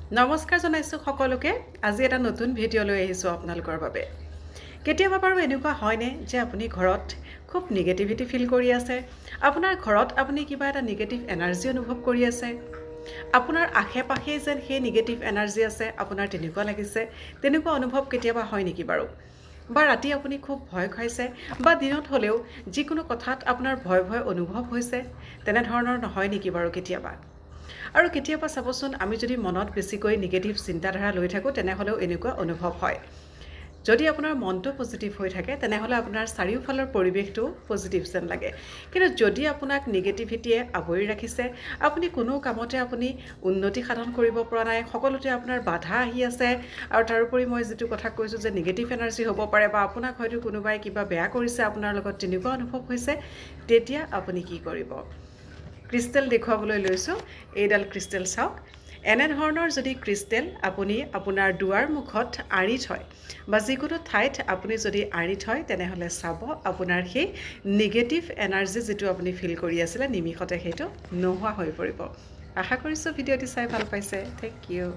নমস্কাৰ জনাইছো সকলোকে আজি এটা নতুন ভিডিও লৈ আহিছো আপোনালোকৰ বাবে কেতিয়াবা বাৰু এনেকুৱা হয় নে যে আপুনি ঘৰত খুব নেগেটিভিটি ফিল কৰি আছে আপোনাৰ ঘৰত আপুনি কিবা এটা নেগেটিভ এনাৰ্জি অনুভৱ কৰি আছে আপোনাৰ আশে-পাশে যেন সেই নেগেটিভ এনাৰ্জি আছে আপোনাৰ তেনেকুৱা লাগিছে তেনেকুৱা অনুভৱ কেতিয়াবা হয় নেকি বাৰু বা ৰাতি আপুনি খুব ভয় খাইছে বা দিনত হলেও যিকোনো কথাত আপোনাৰ ভয় ভয় অনুভৱ হৈছে তেনে ধৰণৰ নহয় নেকি বাৰু কেতিয়াবা আৰু কেতিয়াবা চাবচোন আমি যদি মনত বেছিকৈ নেগেটিভ চিন্তাধাৰা লৈ থাকো তেনেহলেও এনেকুৱা অনুভৱ হয় যদি আপোনাৰ মনটো পজিটিভ হৈ থাকে তেনেহলে আপোনাৰ চাৰিওফালৰ পৰিৱেশটো পজিটিভ যেন লাগে কিন্তু যদি আপোনাক নেগেটিভিটিয়ে আৱৰি ৰাখিছে আপুনি কোনো কামতে আপুনি উন্নতি সাধন কৰিব পৰা নাই সকলোতে আপোনাৰ বাধা আহি আছে আৰু তাৰোপৰি মই যেটো কথা কৈছো যে নেগেটিভ এনাৰ্জি হ'ব পাৰে বা আপোনাক হয়তো কোনোবাই কিবা বেয়া কৰিছে আপোনাৰ লগত তেনেকুৱা অনুভৱ হৈছে তেতিয়া আপুনি কি কৰিব ক্ৰিষ্টেল দেখুৱাবলৈ লৈছো এইডাল ক্ৰিষ্টেল চাওক এনে ধৰণৰ যদি ক্ৰিষ্টেল আপুনি আপোনাৰ দুৱাৰ মুখত আঁৰি থয় বা যিকোনো ঠাইত আপুনি যদি আঁৰি থয় তেনেহলে চাব আপোনাৰ সেই নেগেটিভ এনাৰ্জি যেটো আপুনি ফিল কৰি আছিল নিমিষতে সেইটো নোহোৱা হৈ পৰিব আশা কৰিছো ভিডিওটি চাই ভাল পাইছে থ্যাংক ইউ